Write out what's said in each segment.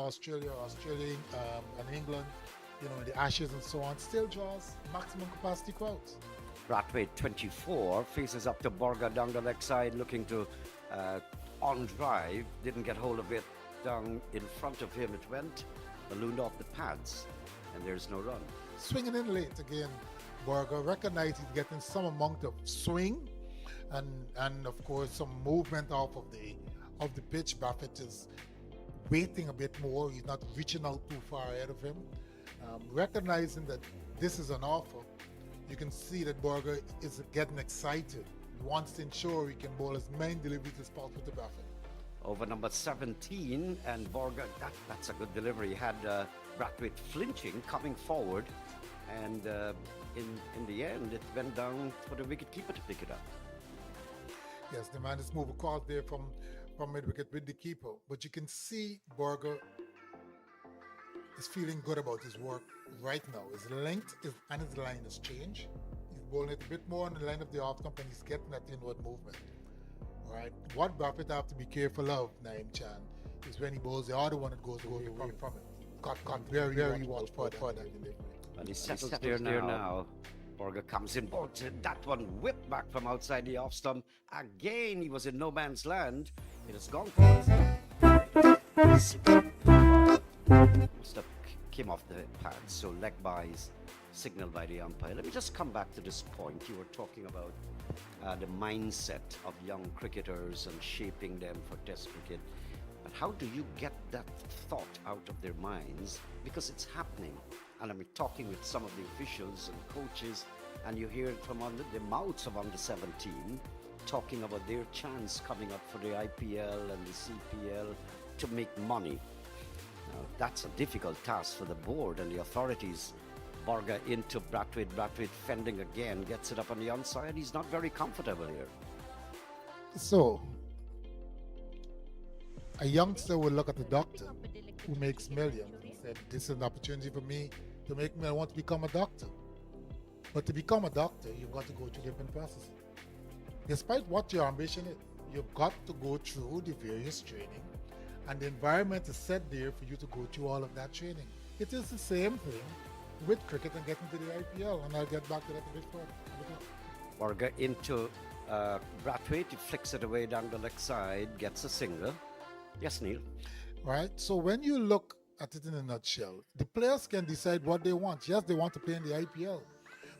Australia, and England, in the Ashes and so on, still draws maximum capacity crowds. Brathwaite 24 faces up to Borga down the leg side, looking to on drive. Didn't get hold of it. Down in front of him it went, ballooned off the pads, and there's no run. Swinging in late again, Borga recognized he's getting some amount of swing, and of course some movement off of the pitch. Brathwaite is waiting a bit more. He's not reaching out too far ahead of him. Recognizing that this is an offer, you can see that Borga is getting excited. He wants to ensure he can bowl as many deliveries as possible to Brathwaite. Over number 17, and Borga, that's a good delivery. He had Brathwaite flinching, coming forward, and in the end, it went down for the wicketkeeper to pick it up. Yes, the man is moved across there from mid-wicket with the keeper. But you can see Borga is feeling good about his work right now. His length and his line has changed. He's bowling it a bit more on the line of the off stump, and he's getting that inward movement. All right. What Brathwaite have to be careful of, Naim Chan, is when he bowls the other one that goes away from it. Got very watchful for that delivery. And he settles there now. Borga comes in, bolted. That one whipped back from outside the off stump. Again, he was in no man's land. It has gone for must have came off the pad, so leg bys signaled by the umpire. Let me just come back to this point. You were talking about the mindset of young cricketers and shaping them for Test cricket. But how do you get that thought out of their minds? Because it's happening. And I'm talking with some of the officials and coaches, and you hear it from the mouths of under 17 talking about their chance coming up for the IPL and the CPL to make money. Now, that's a difficult task for the board and the authorities. Borga into Brathwaite, Brathwaite fending again, gets it up on the onside. He's not very comfortable here. So, a youngster will look at the doctor who makes millions and said, this is an opportunity for me to make me, I want to become a doctor. But to become a doctor, you've got to go through different processes. Despite what your ambition is, you've got to go through the various training, and the environment is set there for you to go through all of that training. It is the same thing with cricket and getting to the IPL, and I'll get back to that a bit further. Borga into Brathwaite, he flicks it away down the leg side, gets a single. Yes, Neil. Right, so when you look at it in a nutshell, the players can decide what they want. Yes, they want to play in the IPL,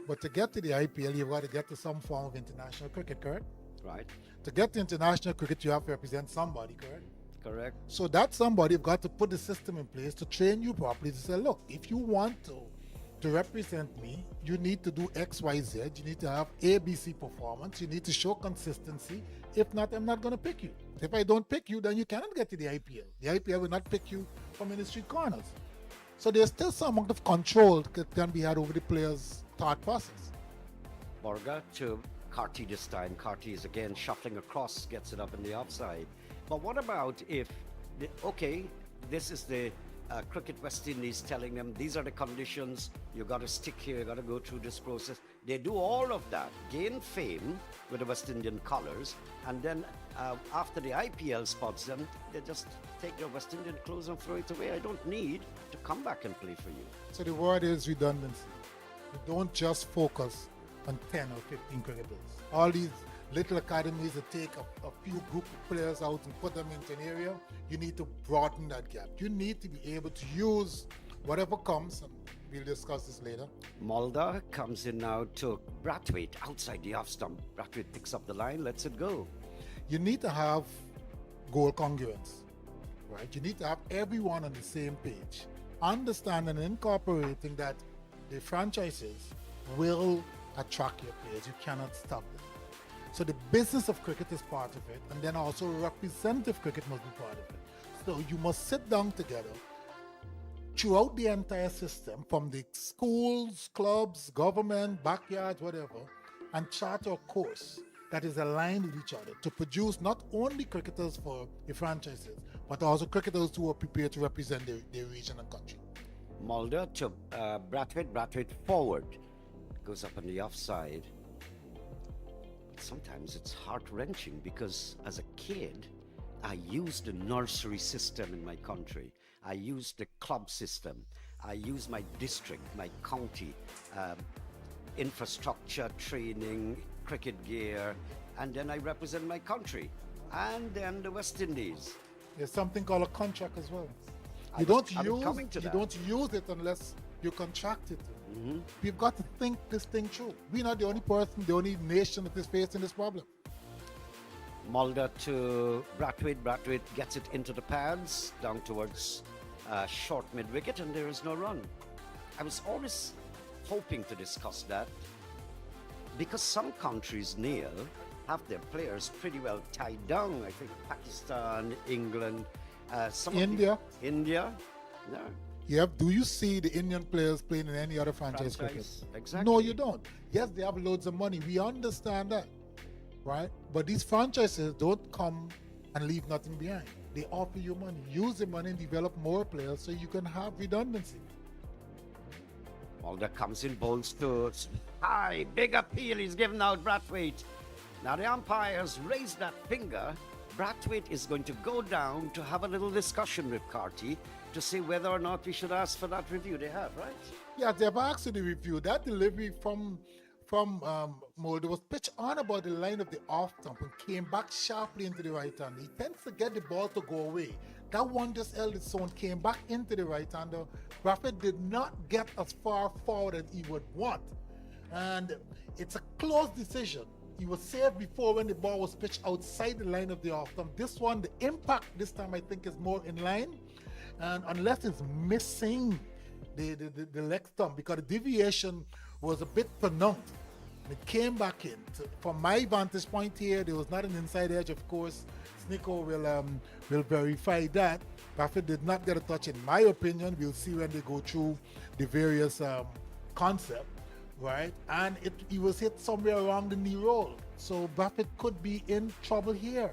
but to get to the IPL, you've got to get to some form of international cricket, correct? Right. To get to international cricket, you have to represent somebody, correct? Correct. So that somebody, you've got to put the system in place to train you properly to say, look, if you want to represent me, you need to do X, Y, Z. You need to have ABC performance. You need to show consistency. If not, I'm not going to pick you. If I don't pick you, then you cannot get to the IPL. The IPL will not pick you from in the street corners. So there's still some amount of control that can be had over the player's thought process. Borga to Carty this time. Carty is again shuffling across, gets it up in the offside. But what about if, this is the Cricket West Indies telling them these are the conditions, you got to stick here, you got to go through this process. They do all of that, gain fame with the West Indian colours, and then after the IPL spots them, they just take their West Indian clothes and throw it away. I don't need to come back and play for you. So the word is redundancy. You don't just focus on 10 or 15 cricketers. All these little academies that take a few group of players out and put them into an area, you need to broaden that gap. You need to be able to use whatever comes, and we'll discuss this later. Mulder comes in now to Brathwaite outside the off stump. Brathwaite picks up the line, lets it go. You need to have goal congruence, right? You need to have everyone on the same page, understanding and incorporating that the franchises will attract your players. You cannot stop them. So the business of cricket is part of it, and then also representative cricket must be part of it. So you must sit down together throughout the entire system, from the schools, clubs, government, backyards, whatever, and chart a course that is aligned with each other to produce not only cricketers for the franchises, but also cricketers who are prepared to represent their region and country. Mulder to Brathwaite, Brathwaite forward. Goes up on the offside. Sometimes it's heart-wrenching because as a kid, I used the nursery system in my country. I use the club system. I use my district, my county, infrastructure, training, cricket gear, and then I represent my country. And then the West Indies. There's something called a contract as well. I You was- don't I was use coming to you that. don't use it unless you contract it. We've got to think this thing through. We're not the only person, the only nation that is facing this problem. Mulder to Brathwaite. Brathwaite gets it into the pads, down towards short mid wicket, and there is no run. I was always hoping to discuss that because some countries, Neil, have their players pretty well tied down. I think Pakistan, England, some of the- India. India, no. Do you see the Indian players playing in any other franchise cricket? Exactly. No, you don't. Yes, they have loads of money. We understand that, right? But these franchises don't come and leave nothing behind. They offer you money. Use the money and develop more players so you can have redundancy. Mulder comes in, bowls to high, big appeal. He's given out Brathwaite. Now the umpires raise that finger. Brathwaite is going to go down to have a little discussion with Carty to see whether or not we should ask for that review. They have, right? Yeah, they've asked for the review. That delivery from Mulder was pitched on about the line of the off stump and came back sharply into the right hander. He tends to get the ball to go away. That one just held its own, came back into the right hander. Brathwaite did not get as far forward as he would want. And it's a close decision. He was saved before when the ball was pitched outside the line of the off stump. This one, the impact this time I think is more in line. And unless it's missing the leg stump, because the deviation was a bit pronounced. It came back in. From my vantage point here, there was not an inside edge, of course. Snicko will verify that. Brathwaite did not get a touch, in my opinion. We'll see when they go through the various concepts, right? And he was hit somewhere around the knee roll. So Brathwaite could be in trouble here.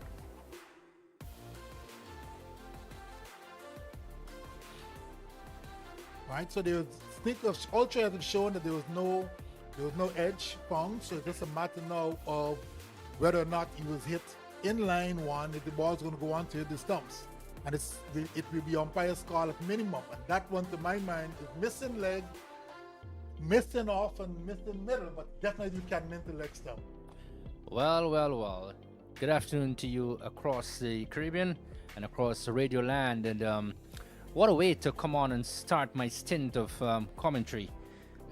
Right, so there was Snicko Ultra had shown that there was no edge found, so it's just a matter now of whether or not he was hit in line one, if the ball's going to go on to hit the stumps. And it will be umpire's call at minimum. And that one, to my mind, is missing leg, missing off, and missing middle, but definitely can mint the leg stump. Well. Good afternoon to you across the Caribbean and across the radio land. And what a way to come on and start my stint of commentary.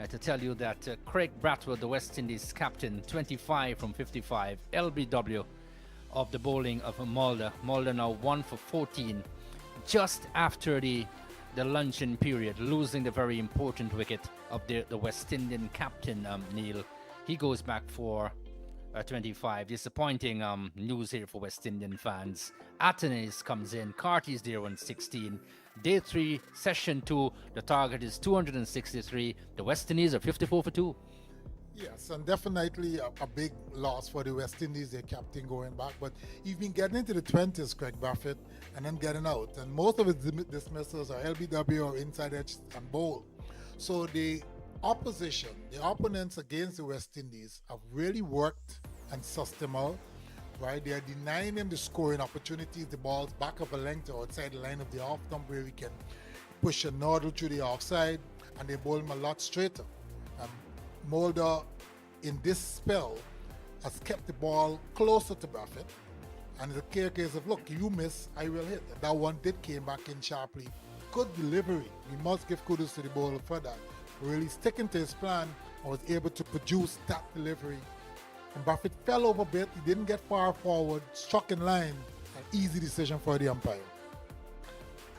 To tell you that Kraigg Brathwaite, the West Indies captain, 25 from 55, LBW of the bowling of Mulder. Mulder now 1 for 14, just after the luncheon period, losing the very important wicket of the West Indian captain, Neil. He goes back for 25. Disappointing news here for West Indian fans. Athanaze comes in. Carty's there on 16. Day 3, session 2. The target is 263. The West Indies are 54 for 2. Yes, and definitely a big loss for the West Indies, their captain going back. But he's been getting into the 20s, Kraigg Brathwaite, and then getting out. And most of his dismissals are LBW or inside edge and bowl. So the opposition, the opponents against the West Indies have really worked and sussed him out. Right, they are denying him the scoring opportunities. The ball's back of a length or outside the line of the off stump where he can push a noddle through the offside, and they bowl him a lot straighter. Mulder, in this spell, has kept the ball closer to Brathwaite, and it's a clear case of, look, you miss, I will hit. And that one came back in sharply. Good delivery. We must give kudos to the bowler for that. Really sticking to his plan and was able to produce that delivery. And Brathwaite fell over a bit. He didn't get far forward, struck in line. An easy decision for the umpire.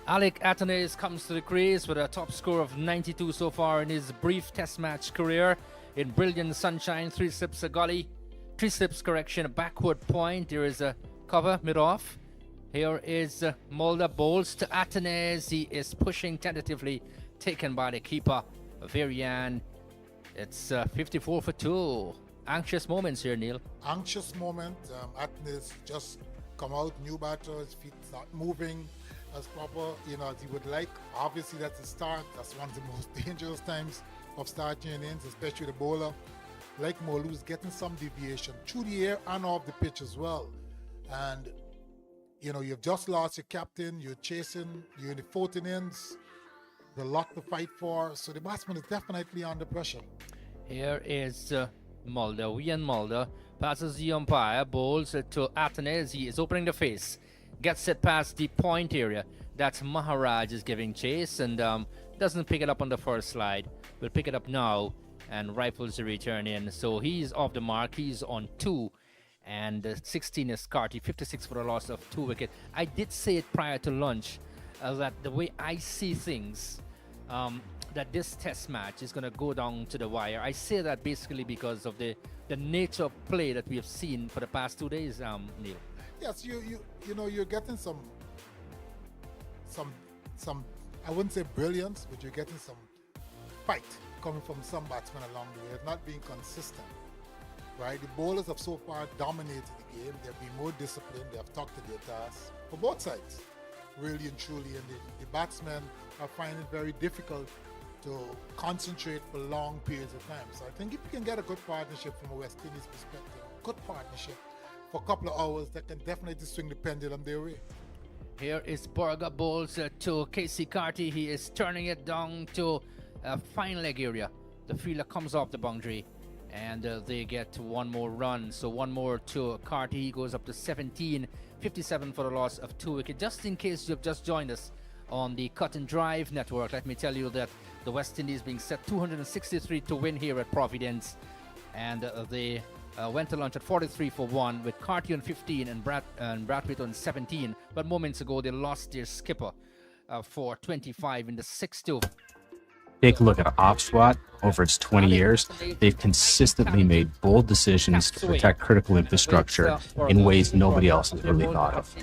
Alick Athanaze comes to the crease with a top score of 92 so far in his brief test match career. In brilliant sunshine, 3 slips a gully, 3 slips correction, a backward point. There is a cover mid-off. Here is Mulder, bowls to Athanaze. He is pushing tentatively, taken by the keeper, Verreynne. It's 54 for 2. Anxious moments here, Neil. Anxious moment. Athanaze just come out, new batter, his feet start moving as proper, as he would like. Obviously, that's the start. That's one of the most dangerous times of starting innings, especially the bowler. Like Mulder, was getting some deviation through the air and off the pitch as well. And you've just lost your captain, you're chasing, you're in the 14 innings, there's a lot to fight for. So the batsman is definitely under pressure. Here is Mulder. Wiaan Mulder passes the umpire, bowls to Athanaze. He is opening the face, gets it past the point area. That's Maharaj is giving chase and doesn't pick it up on the first slide. Will pick it up now and rifles the return in. So he's off the mark. He's on 2. And 16 is Carty, 56 for a loss of 2 wickets. I did say it prior to lunch that the way I see things, that this test match is going to go down to the wire. I say that basically because of the nature of play that we have seen for the past 2 days, Neil. Yes, you're getting some I wouldn't say brilliance, but you're getting some fight coming from some batsmen along the way. It's not being consistent, right? The bowlers have so far dominated the game. They've been more disciplined. They have talked to their task for both sides, really and truly. And the batsmen are finding it very difficult to concentrate for long periods of time. So I think if you can get a good partnership from a West Indies perspective, good partnership for a couple of hours, that can definitely swing the pendulum their way. Here is Burger bowls to Keacy Carty. He is turning it down to a fine leg area. The fielder comes off the boundary and they get one more run. So one more to Carty. He goes up to 17, 57 for the loss of 2 wickets. Just in case you've just joined us on the Cut and Drive network, let me tell you that the West Indies being set 263 to win here at Providence, and they went to lunch at 43 for 1 with Carty on 15 and Brathwaite on 17. But moments ago they lost their skipper for 25 in the 6-2. Take a look at OpSWAT over its 20 years. They've consistently made bold decisions to protect critical infrastructure in ways nobody else has really thought of.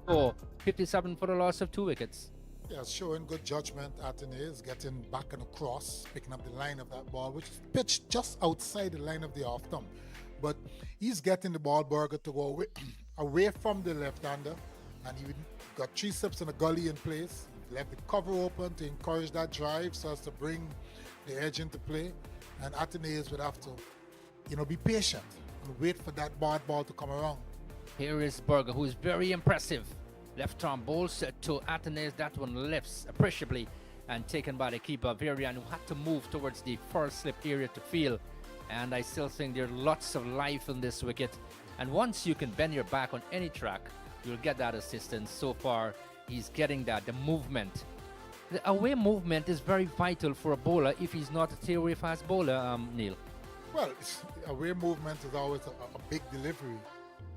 So 57 for the loss of 2 wickets. Yeah, showing good judgment. Athanaze getting back and across, picking up the line of that ball, which is pitched just outside the line of the off stump. But he's getting the ball, Burger, to go away from the left-hander, and he got 3 steps in a gully in place. He left the cover open to encourage that drive so as to bring the edge into play. And Athanaze would have to, be patient and wait for that ball to come around. Here is Burger, who is very impressive. Left arm bowls to Athanaze. That one lifts appreciably and taken by the keeper, Verreynne, who had to move towards the first slip area to field. And I still think there's lots of life in this wicket. And once you can bend your back on any track, you'll get that assistance. So far, he's getting that, the movement. The away movement is very vital for a bowler if he's not a tearaway fast bowler, Neil. Well, away movement is always a big delivery.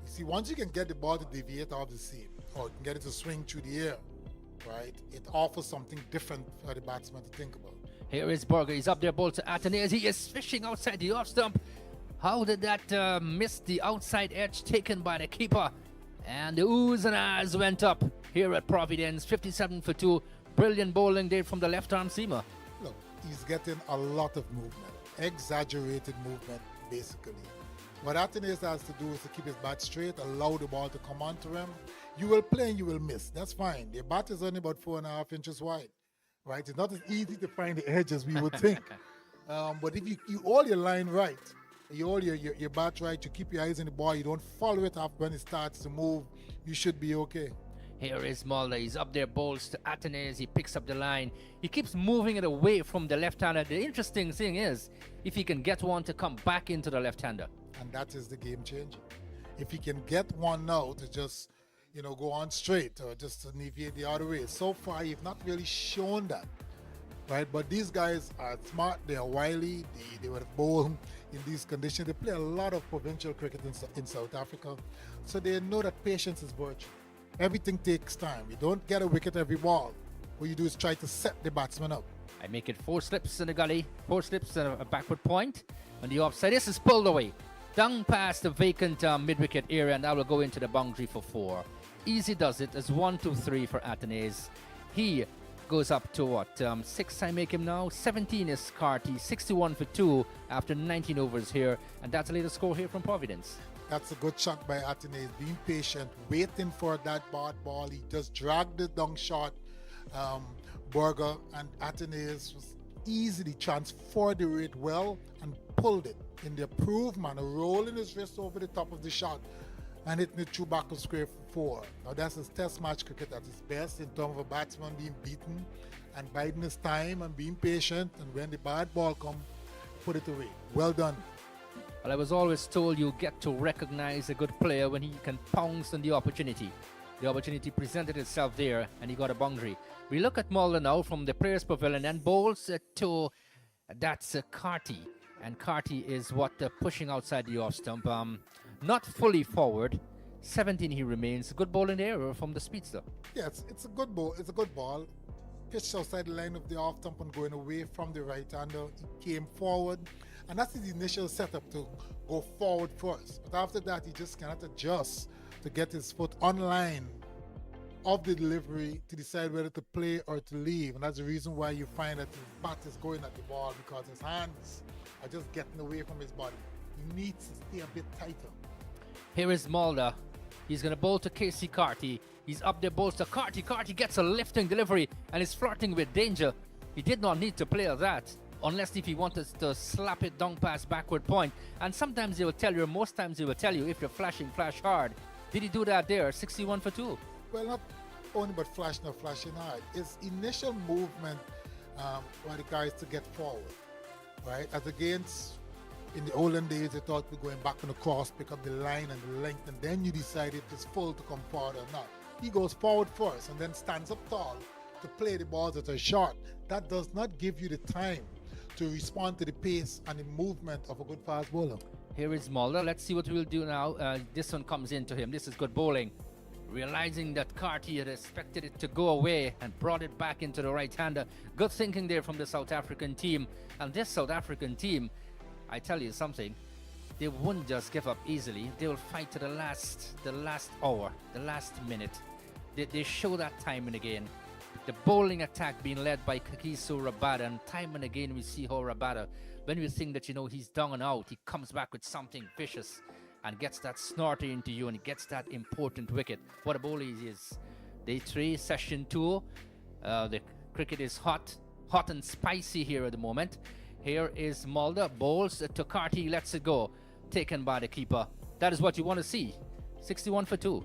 You see, once you can get the ball to deviate off the seam, or you can get it to swing through the air, right, it offers something different for the batsman to think about. Here is Burger. He's up there, ball to Athanaze. He is fishing outside the off stump. How did that miss the outside edge taken by the keeper? And the oohs and ahs went up here at Providence. 57 for 2. Brilliant bowling there from the left arm seamer. Look, he's getting a lot of movement, exaggerated movement, basically. What Athanaze has to do is to keep his bat straight, allow the ball to come onto him. You will play and you will miss. That's fine. The bat is only about 4.5 inches wide, right? It's not as easy to find the edge as we would think. But if you hold your line right, you hold your bat right, you keep your eyes on the ball, you don't follow it up when it starts to move, you should be okay. Here is Mulder. He's up there, bowls to Athanaze. He picks up the line. He keeps moving it away from the left-hander. The interesting thing is, if he can get one to come back into the left-hander. And that is the game changer. If he can get one now to just, go on straight or just to deviate the other way. So far, you've not really shown that, right? But these guys are smart. They are wily. They were bowl in these conditions. They play a lot of provincial cricket in South Africa. So they know that patience is virtue. Everything takes time. You don't get a wicket every ball. What you do is try to set the batsman up. I make it 4 slips in the gully, 4 slips and a backward point. On the offside, this is pulled away. Down past the vacant mid-wicket area, and that will go into the boundary for 4. Easy does it as 1, 2, 3 for Athanaze. He goes up to what? 6 I make him now. 17 is Carty. 61 for 2 after 19 overs here. And that's the latest score here from Providence. That's a good shot by Athanaze, being patient, waiting for that ball. He just dragged it down short, Burger, and Athanaze was easily transferred the rate well and pulled it in the approved manner, rolling his wrist over the top of the shot and hitting it through back of square for 4. Now that's his test match cricket at its best in terms of a batsman being beaten and biding his time and being patient, and when the bad ball come, put it away. Well done. Well, I was always told you get to recognize a good player when he can pounce on the opportunity. The opportunity presented itself there, and he got a boundary. We look at Mulder now from the players' pavilion and bowls to that's Carty. And Carty is what pushing outside the off stump. Not fully forward. 17 he remains. Good ball in the air from the speedster. Yeah, it's a good ball. It's a good ball. Pitched outside the line of the off stump and going away from the right-hander. He came forward. And that's his initial setup, to go forward first. But after that, he just cannot adjust to get his foot on line of the delivery to decide whether to play or to leave. And that's the reason why you find that his bat is going at the ball, because his hands are just getting away from his body. He needs to stay a bit tighter. Here is Mulder. He's going to bowl to Keacy Carty. He's up there, bowls to Carty. Carty gets a lifting delivery and is flirting with danger. He did not need to play that, unless if he wanted to slap it down past backward point. And sometimes they will tell you, most times they will tell you, if you're flashing, flash hard. Did he do that there? 61 for 2. Well, not only but flashing hard. His initial movement by the guys to get forward, right? As against, in the olden days, they thought we're going back on the cross, pick up the line and the length, and then you decide if it's full to come forward or not. He goes forward first and then stands up tall to play the balls that are short. That does not give you the time to respond to the pace and the movement of a good fast bowler. Here is Mulder. Let's see what we'll do now. This one comes into him. This is good bowling. Realizing that Carty had expected it to go away and brought it back into the right-hander. Good thinking there from the South African team. And this South African team, I tell you something, they wouldn't just give up easily. They will fight to the last hour, the last minute. They show that time and again. The bowling attack being led by Kagiso Rabada, and time and again we see how Rabada, when we think that he's down and out, he comes back with something vicious and gets that snorter into you, and he gets that important wicket. What a bowler he is. Day 3, session 2. The cricket is hot and spicy here at the moment. Here is Mulder, bowls to Carty, lets it go. Taken by the keeper. That is what you want to see. 61 for 2.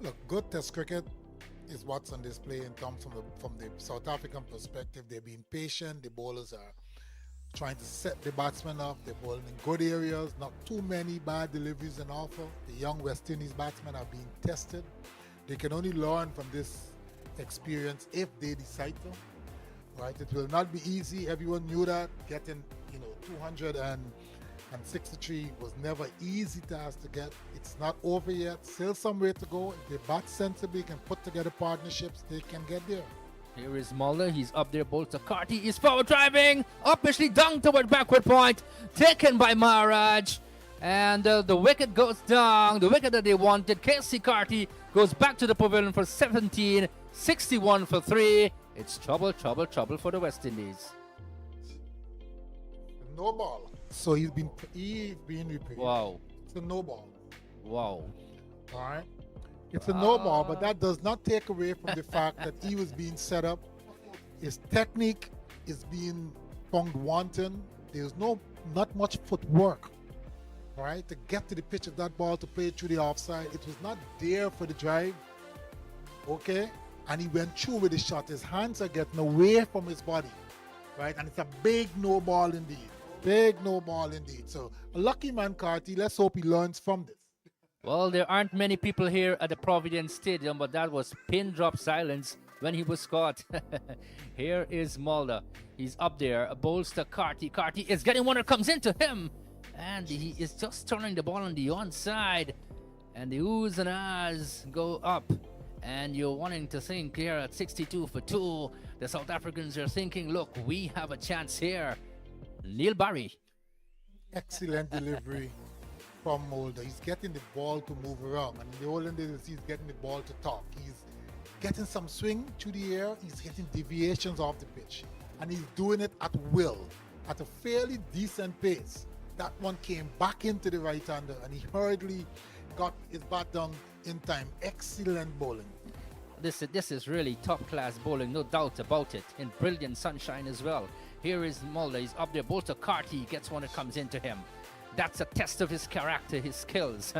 Look, good test cricket is what's on display in terms from the South African perspective. They're being patient. The bowlers are trying to set the batsmen up. They're bowling in good areas. Not too many bad deliveries on offer. The young West Indies batsmen are being tested. They can only learn from this experience if they decide to. Right? It will not be easy. Everyone knew that. Getting 263 was never easy task to get. It's not over yet. Still some way to go. If they bat sensibly, can put together partnerships, they can get there. Here is Mulder. He's up there. Bowls to Carty. He's forward driving. Upishly down toward backward point. Taken by Maharaj. And the wicket goes down. The wicket that they wanted. Keacy Carty goes back to the pavilion for 17. 61 for 3. It's trouble for the West Indies. No ball. So he's been repaid. Wow. It's a no ball. Wow. All right. It's a no ball, but that does not take away from the fact that he was being set up. His technique is being found wanting. There's not much footwork. All right, to get to the pitch of that ball to play it through the offside. It was not there for the drive. Okay, and he went through with the shot. His hands are getting away from his body, right? And it's a big no ball indeed. Big no ball indeed. So a lucky man, Carty. Let's hope he learns from this. Well, there aren't many people here at the Providence Stadium, but that was pin drop silence when he was caught. Here is Mulder. He's up there. Bowls to Carty. Carty is getting one that comes into him. And he is just turning the ball on the onside. And the oohs and ahs go up. And you're wanting to think here at 62 for 2. The South Africans are thinking, look, we have a chance here. Neil Barry. Excellent delivery from Mulder. He's getting the ball to move around. And in the olden days, he's getting the ball to talk. He's getting some swing through the air. He's getting deviations off the pitch. And he's doing it at will, at a fairly decent pace. That one came back into the right-hander, and he hurriedly got his bat down in time. Excellent bowling. This is really top-class bowling, no doubt about it. In brilliant sunshine as well. Here is Mulder. He's up there. Bolter Carty gets one that comes into him. That's a test of his character, his skills.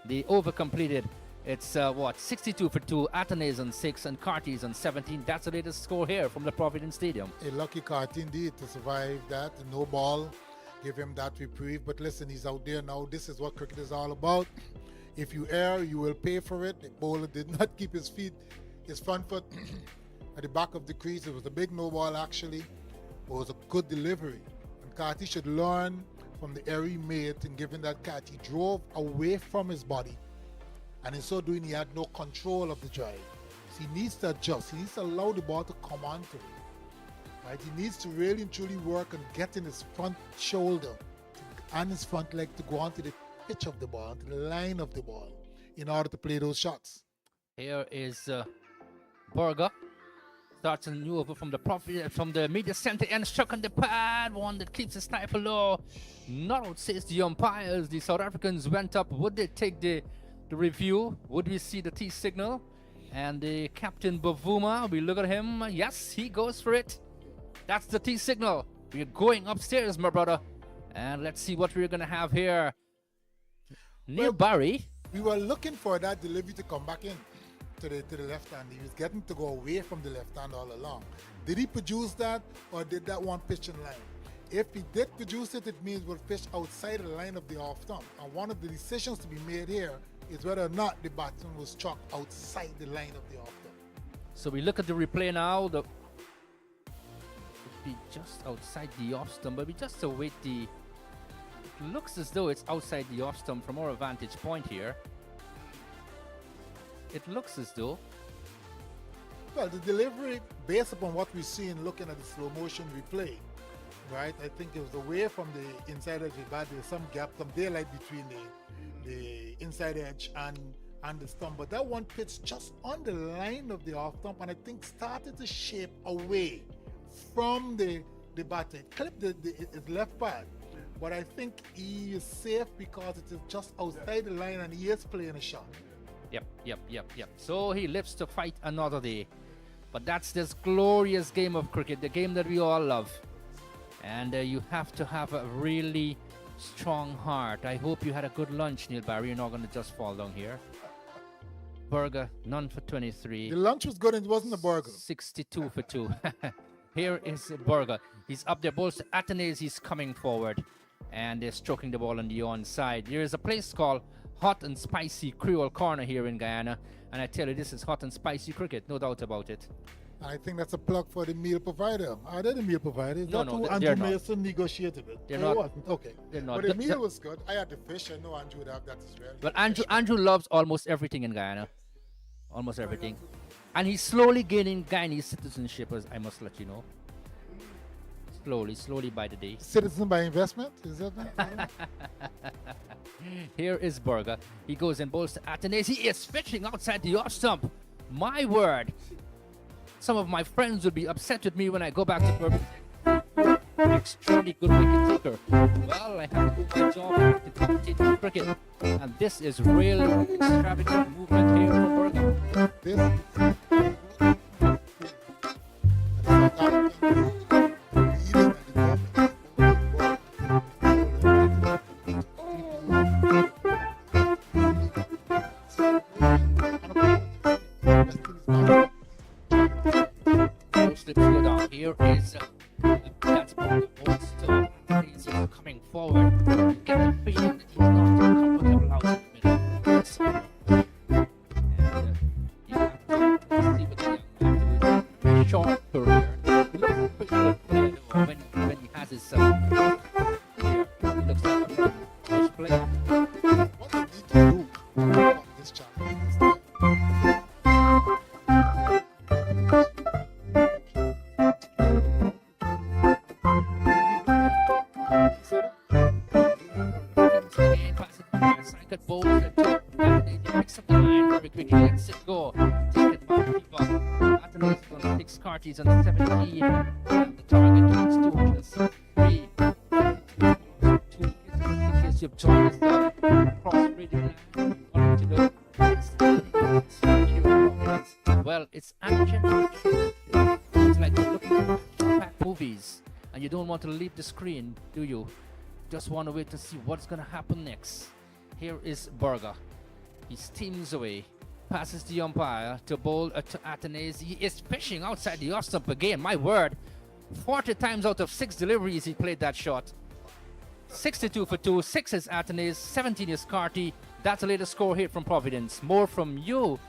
The over-completed. It's 62 for 2. Athanaze on 6 and Carty is on 17. That's the latest score here from the Providence Stadium. A lucky Carty indeed to survive that. No ball. Give him that reprieve. But listen, he's out there now. This is what cricket is all about. If you err, you will pay for it. The bowler did not keep his front foot at the back of the crease. It was a big no ball actually. It was a good delivery. And Carty should learn from the error he made in giving that catch. He drove away from his body. And in so doing, he had no control of the drive. So he needs to adjust. He needs to allow the ball to come onto him. Right? He needs to really and truly work on getting his front shoulder and his front leg to go onto the pitch of the ball, onto the line of the ball, in order to play those shots. Here is Burger. Starts a new over from the media center and struck on the pad. One that keeps his sniper low. Not out, says the umpires. The South Africans went up. Would they take the review? Would we see the T signal? And the captain Bavuma, we look at him. Yes, he goes for it. That's the T signal. We're going upstairs, my brother. And let's see what we're going to have here. Neil Barry. We were looking for that delivery to come back in to the left hand. He was getting to go away from the left hand all along. Did he produce that, or did that one pitch in line? If he did produce it, it means we'll fish outside the line of the off stump. And one of the decisions to be made here is whether or not the batsman was struck outside the line of the off stump. So we look at the replay now. It'll be just outside the off stump, but we just await the. It looks as though it's outside the off stump from our vantage point here. It looks as though. Well, the delivery, based upon what we're seeing, looking at the slow motion replay, right? I think it was away from the inside edge of the bat. There's some gap, some daylight between the inside edge and the stump. But that one pitched just on the line of the off stump, and I think started to shape away from the batter. It clipped his left pad. But I think he is safe because it is just outside the line and he is playing a shot. Yep. So he lives to fight another day. But that's this glorious game of cricket, the game that we all love. And you have to have a really strong heart. I hope you had a good lunch, Neil Barry. You're not going to just fall down here. Burger, none for 23. The lunch was good and it wasn't a burger. 62 for 2. Here is Burger. He's up there. Balls to Athanaze. He's coming forward. And they're stroking the ball on the onside. There is a place called Hot and Spicy Creole Corner here in Guyana. And I tell you, this is hot and spicy cricket, no doubt about it. I think that's a plug for the meal provider. Are they the meal provider? Is No, that no, who they're Andrew not. Mason negotiated with? They're It not. wasn't. Okay. They're not. But the The- meal was good. I had the fish. I know Andrew would have that as well. But Andrew loves almost everything in Guyana. Almost everything. And he's slowly gaining Guyanese citizenship, as I must let you know. Slowly by the day. Citizen by investment? Is that right? Here is Burger. He goes and bowls to Athanaze. He is fishing outside the off stump. My word. Some of my friends would be upset with me when I go back to Burger. Extremely good wicket taker. Well, I have to do my job. I have to commentate cricket. And this is real extravagant movement here from Burger. This Slips go down. Here is that's Burger. Balls to Athanaze. He's coming forward. You get the feeling that he's not comfortable out in the middle. Yes. And you have to see what the young man do. Short career. He looks pretty good player though when he has his here. He looks like a fresh player. what they need to do on this channel is that Again, passes the cycle ball to the top. Athanaze picks up the line very quickly. Lets it go. Take it back. Keep up. Athanaze is on 6 Carty's on 17. And the target is 263. In case you've joined us now, across radio land, wanting to know well, it's action. It's like looking at back movies. and you don't want to leave the screen, do you? Just want to wait to see what's going to happen next. Here is Burger. He steams away, passes the umpire to bowl to Athanaze. He is fishing outside the off stump again. My word, 40 times out of 6 deliveries he played that shot. 62 for 2, 6 is Athanaze, 17 is Carty. That's the latest score here from Providence. More from you,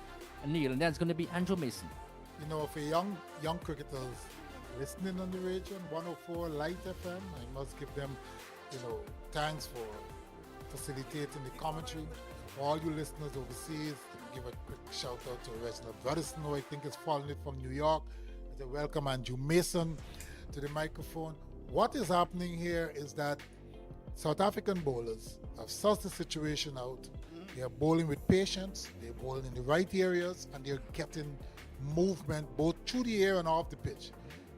Neil, and then it's going to be Andrew Mason. You know, for young cricketers listening on the radio on 104 Light FM, I must give them, thanks for facilitating the commentary. For all you listeners overseas, give a quick shout out to Reginald Goddison, who I think is following it from New York. To welcome Andrew Mason to the microphone. What is happening here is that South African bowlers have sussed the situation out. They are bowling with patience, they're bowling in the right areas, and they're getting movement both through the air and off the pitch.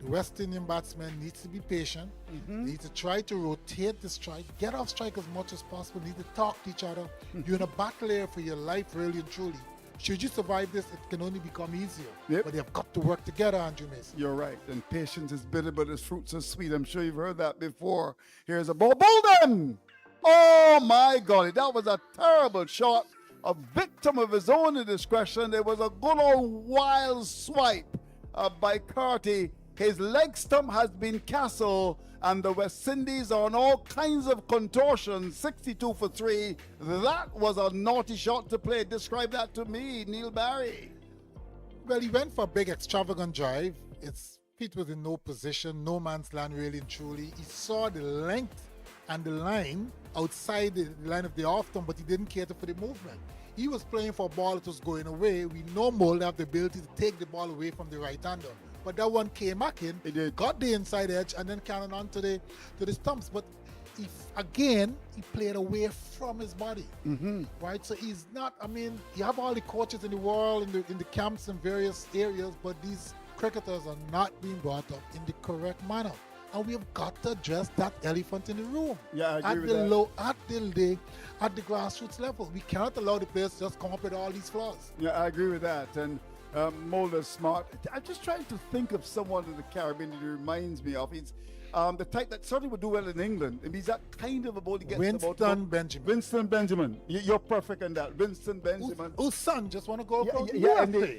The West Indian batsman needs to be patient, need to try to rotate the strike, get off strike as much as possible, need to talk to each other. You're in a battle here for your life, really and truly. Should you survive this, it can only become easier. Yep. But they've got to work together, Andrew Mason. You're right. And patience is bitter, but its fruits are sweet. I'm sure you've heard that before. Here's a ball. Bolden! Oh, my golly. That was a terrible shot. A victim of his own indiscretion. It was a good old wild swipe by Carty. His leg stump has been castled, and the West Indies are on all kinds of contortions. 62 for 3. That was a naughty shot to play. Describe that to me, Neil Barry. Well, he went for a big extravagant drive. His feet was in no position, no man's land really and truly. He saw the length and the line outside the line of the off-stump, but he didn't cater for the movement. He was playing for a ball that was going away. We know Mulder have the ability to take the ball away from the right-hander. But that one came back in, got the inside edge, and then cannon on to the stumps. But he played away from his body, right? So he's not. I mean, you have all the coaches in the world in the camps in various areas, but these cricketers are not being brought up in the correct manner, and we have got to address that elephant in the room. Yeah, I agree with that. At the grassroots level, we cannot allow the players to just come up with all these flaws. Yeah, I agree with that. And Mulder's smart. I'm just trying to think of someone in the Caribbean that he reminds me of. He's the type that certainly would do well in England. And he's that kind of a ball. Winston Benjamin. Winston Benjamin. You're perfect in that. Winston Benjamin. Whose son just want to go across the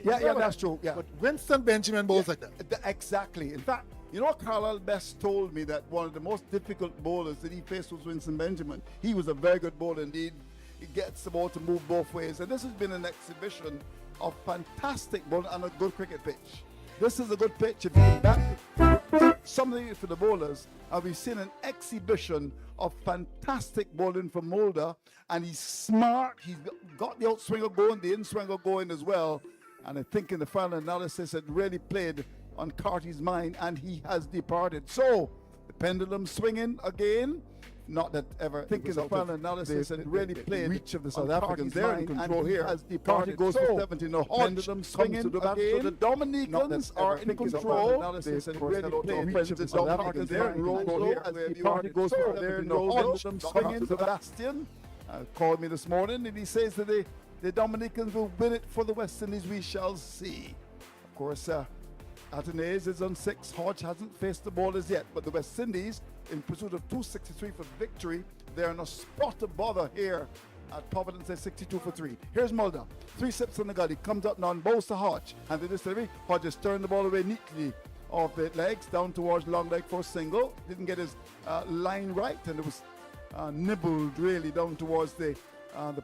Yeah, that's true. Yeah. But Winston Benjamin bowls like that. Exactly. In fact, you know, Carlisle Best told me that one of the most difficult bowlers that he faced was Winston Benjamin. He was a very good bowler indeed. He gets the ball to move both ways. And this has been an exhibition of fantastic bowling and a good cricket pitch. This is a good pitch. If you can back something for the bowlers, and we've seen an exhibition of fantastic bowling from Mulder, and he's smart. He's got the outswinger going, the in-swinger going as well. And I think in the final analysis, it really played on Carty's mind, and he has departed. So the pendulum swinging again. Not that ever. I think in the final analysis, it really played reach of the South Africans there in control and here. Has departed. Goes so for 70. No, Hodge pendulum swinging to the bat. again. So The Dominicans are in control. Analysis and really played. Reach of the South Africans there in control here. Party goes for there. No, Hodge swinging to Bastion. Called me this morning, and he says that the Dominicans will win it for the West Indies. We shall see. Of course, Athanaze is on 6. Hodge hasn't faced the bowlers yet, but the West Indies, in pursuit of 263 for victory, they're in a spot of bother here at Providence at 62 for 3. Here's Mulder. 3 sips on the gully, comes up now and bowls to Hodge. And the delivery, Hodge has turned the ball away neatly off the legs, down towards long leg for a single. Didn't get his line right, and it was nibbled really down towards the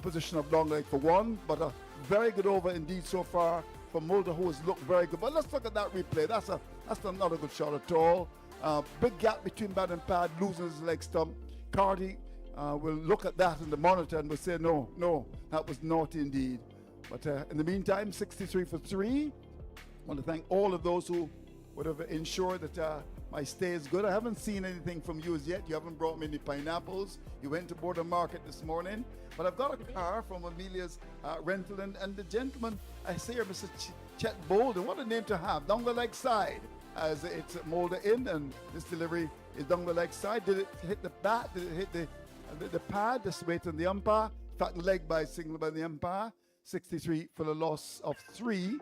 position of long leg for 1. But a very good over indeed so far from Mulder, who has looked very good. But let's look at that replay. That's not a good shot at all. Big gap between bat and pad, losing his leg stump. Carty will look at that in the monitor and will say, no, that was naughty indeed. But in the meantime, 63 for 3. I want to thank all of those who would have ensured that my stay is good. I haven't seen anything from you as yet. You haven't brought me any pineapples. You went to Border Market this morning. But I've got a car from Amelia's rental, and the gentleman, I say here, Mr. Chet Bolden, what a name to have, down the leg side. As it's Mulder in, and this delivery is down the leg side. Did it hit the bat? Did it hit the pad? Just wait on the umpire. In fact, leg by signal by the umpire. 63 for the loss of 3.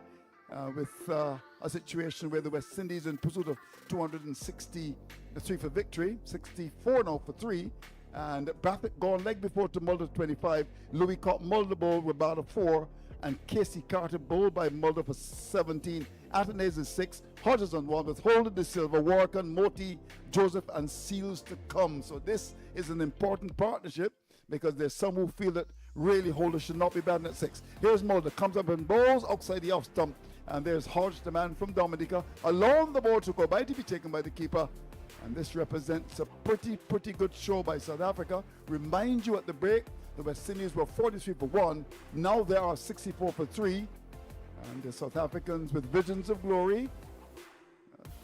with a situation where the West Indies in pursuit of 263 for victory, 64 now for 3. And Brathwaite gone leg before to Mulder 25. Louis caught Mulder bowl, Rabada 4. And Keacy Carty bowled by Mulder for 17. Athanaze is 6. Hodge is on 1 with Holder de Silva, Warrican, Motie, Joseph, and Seals to come. So this is an important partnership because there's some who feel that really Holder should not be batting at 6. Here's Mulder, comes up and bowls outside the off stump. And there's Hodge, the man from Dominica, along the ball to go by to be taken by the keeper. And this represents a pretty good show by South Africa. Remind you at the break, the West Indies were 43 for 1. Now they are 64 for 3. And the South Africans with visions of glory.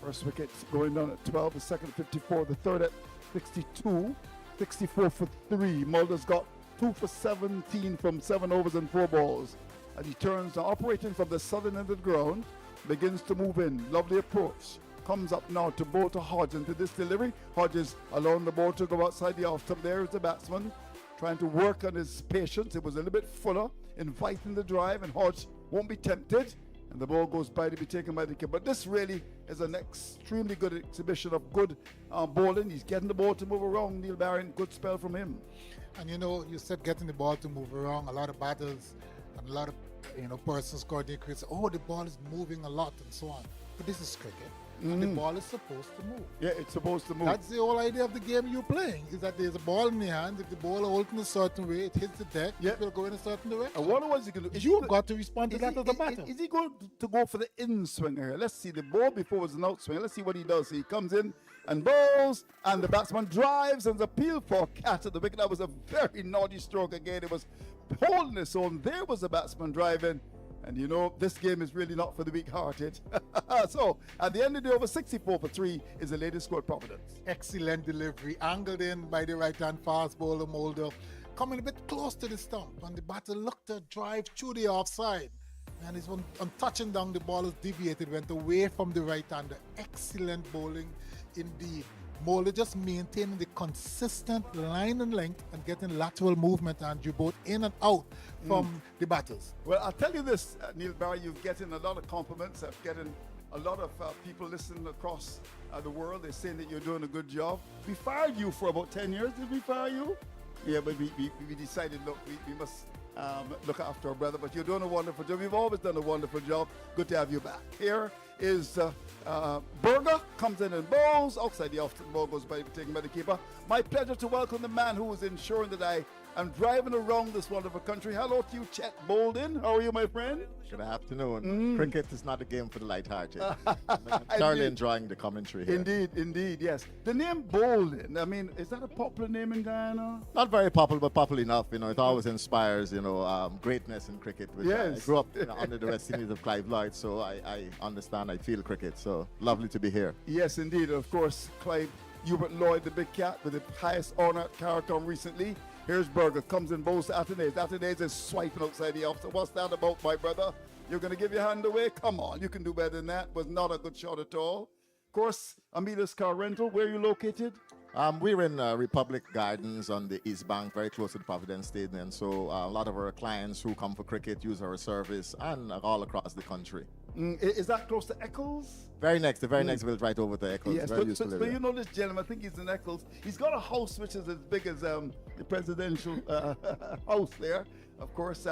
First wicket going down at 12, the second at 54, the third at 62. 64 for 3. Mulder's got 2 for 17 from 7 overs and 4 balls. And he turns now, operating from the southern end of the ground, begins to move in. Lovely approach. Comes up now to bowl to Hodge into this delivery. Hodge is along the ball to go outside the off stump. There is the batsman trying to work on his patience. It was a little bit fuller, inviting the drive, and Hodge won't be tempted. And the ball goes by to be taken by the keeper. But this really is an extremely good exhibition of good bowling. He's getting the ball to move around. Neil Barron, good spell from him. And you said getting the ball to move around. A lot of battles and a lot of persons coordinate say, oh, the ball is moving a lot and so on. But this is cricket. And the ball is supposed to move. Yeah, it's supposed to move. That's the whole idea of the game you're playing, is that there's a ball in your hands. If the ball is holds in a certain way, it hits the deck, it will go in a certain direction. And what was he going to do? You've got to respond to that as a batter. Is he going to go for the in swinger here? Let's see. The ball before was an out swinger. Let's see what he does. He comes in and bowls, and the batsman drives and the appeal for a catch at the wicket. That was a very naughty stroke again. It was holding his own. There was the batsman driving. And this game is really not for the weak-hearted. So, at the end of the day, over 64 for 3 is the latest score at Providence. Excellent delivery, angled in by the right-hand fast bowler Mulder, coming a bit close to the stump, and the batter looked to drive through the offside. And his on touching down, the ball is deviated, went away from the right-hander. Excellent bowling indeed. Mulder just maintaining the consistent line and length and getting lateral movement, Andrew, both in and out from the batters. Well, I'll tell you this, Neil Barry, you're getting a lot of compliments. I'm getting a lot of people listening across the world. They're saying that you're doing a good job. We fired you for about 10 years. Did we fire you? Yeah, but we decided, look, we must look after our brother. But you're doing a wonderful job. You've always done a wonderful job. Good to have you back. Here is Berger, comes in and bowls. Outside the off, the ball goes by, taken by the keeper. My pleasure to welcome the man who is ensuring that I am driving around this wonderful country. Hello to you, Chet Bolden. How are you, my friend? Good afternoon. Cricket is not a game for the light-hearted. I'm thoroughly enjoying the commentary here. Indeed, yes. The name Bolden, I mean, is that a popular name in Guyana? Not very popular, but popular enough. It always inspires, greatness in cricket. Which Yes. I grew up under the West Indies of Clive Lloyd, so I understand, I feel cricket. So lovely to be here. Yes, indeed. Of course, Clive Hubert Lloyd, the big cat, with the highest honor at Caricom recently. Here's Berger, comes in, bowls to Athanaze. Athanaze is swiping outside the off. So what's that about, my brother? You're going to give your hand away? Come on, you can do better than that. Was not a good shot at all. Of course, Amelia's Car Rental, where are you located? We're in Republic Gardens on the East Bank, very close to the Providence Stadium. So a lot of our clients who come for cricket use our service and all across the country. Is that close to Eccles? The very next village right over to Eccles. Yes, Very so useful area. you know this gentleman, I think he's in Eccles. He's got a house which is as big as the presidential house there. Of course,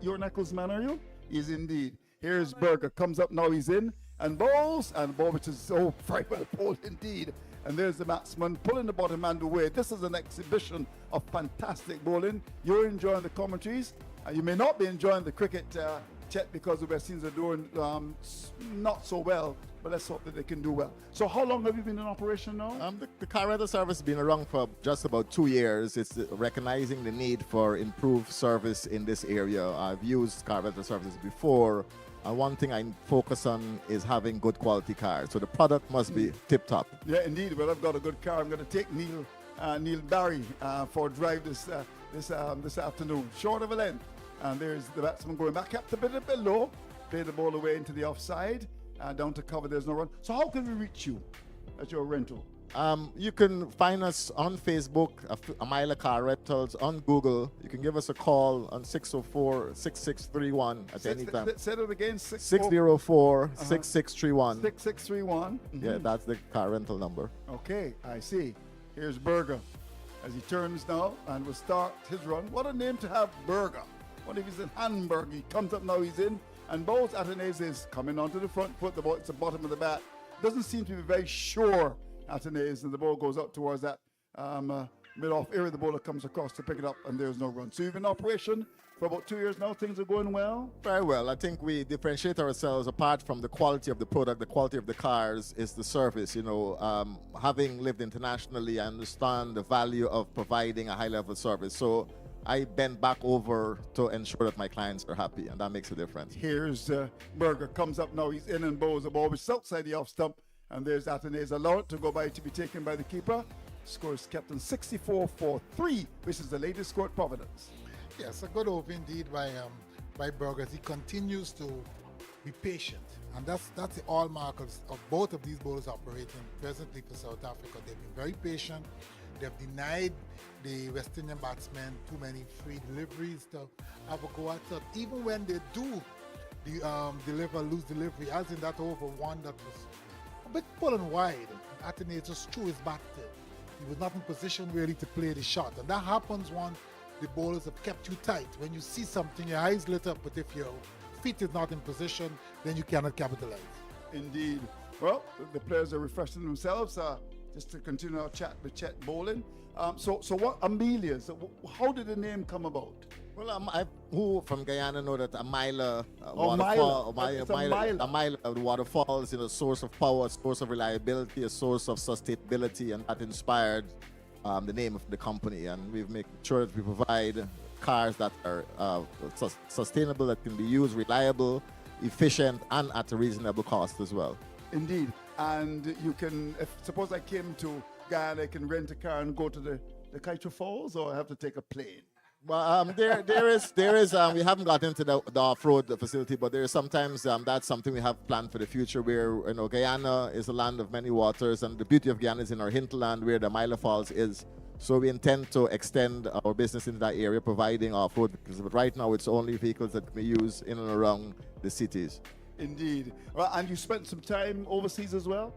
you're an Eccles man, are you? He's indeed. Here's Berger, comes up now, he's in, and bowls, and ball which is so very well bowled indeed. And there's the batsman pulling the bottom hand away. This is an exhibition of fantastic bowling. You're enjoying the commentaries. You may not be enjoying the cricket, Chet, because the West Indies are doing not so well, but let's hope that they can do well. So how long have you been in operation now? The car rental service has been around for just about 2 years. It's recognizing the need for improved service in this area. I've used car rental services before, and one thing I focus on is having good quality cars. So the product must be tip-top. Yeah, indeed. Well, I've got a good car. I'm going to take Neil Barry for a drive this afternoon. Short of a length. And there's the batsman going back, kept a bit low, play the ball away into the offside, down to cover, there's no run. So how can we reach you at your rental? You can find us on Facebook, Mikyle Car Rentals, on Google. You can give us a call on 604-6631 at any time. Say it again. 604-6631. 6631. Yeah, that's the car rental number. Okay, I see. Here's Burger as he turns now and will start his run. What a name to have, Burger. What if he's in Hamburg? He comes up now, he's in. And both Athanaze is coming onto the front foot. The ball, it's the bottom of the bat. Doesn't seem to be very sure, Athanaze, and the ball goes up towards that mid-off area. The bowler comes across to pick it up, and there's no run. So you've been in operation for about 2 years now. Things are going well? Very well. I think we differentiate ourselves apart from the quality of the product. The quality of the cars is the service. You know, having lived internationally, I understand the value of providing a high-level service. So I bend back over to ensure that my clients are happy, and that makes a difference. Here's Burger, comes up now, he's in and bows the ball, which is outside the off stump, and there's Athanaze allowed to go by to be taken by the keeper. Score is kept on 64-3, which is the latest score at Providence. Yes, a good over indeed by Burgers. He continues to be patient, and that's the hallmark of both of these bowlers operating presently for South Africa. They've been very patient. They've denied the West Indian batsmen too many free deliveries to have a go at it. Even when they do lose delivery, as in that over one that was a bit pulling wide, Athanaze just threw his back to it. He was not in position really to play the shot, and that happens when the bowlers have kept you tight. When you see something, your eyes lit up, but if your feet is not in position, then you cannot capitalize. Indeed. Well, the players are refreshing themselves. Just to continue our chat with Chet Bowling. So what Amelia's? How did the name come about? Well, who from Guyana know that a Mikyle the waterfalls, you know, source of power, source of reliability, a source of sustainability, and that inspired the name of the company. And we've made sure that we provide cars that are sustainable, that can be used, reliable, efficient, and at a reasonable cost as well. Indeed. And you can, suppose I came to Guyana, I can rent a car and go to the Kaito Falls, or I have to take a plane? Well, there is we haven't got into the off-road facility, but there is sometimes that's something we have planned for the future, where, you know, Guyana is a land of many waters, and the beauty of Guyana is in our hinterland where the Mikyle Falls is. So we intend to extend our business into that area, providing off-road, because right now it's only vehicles that can be used in and around the cities. Indeed. Well, and you spent some time overseas as well?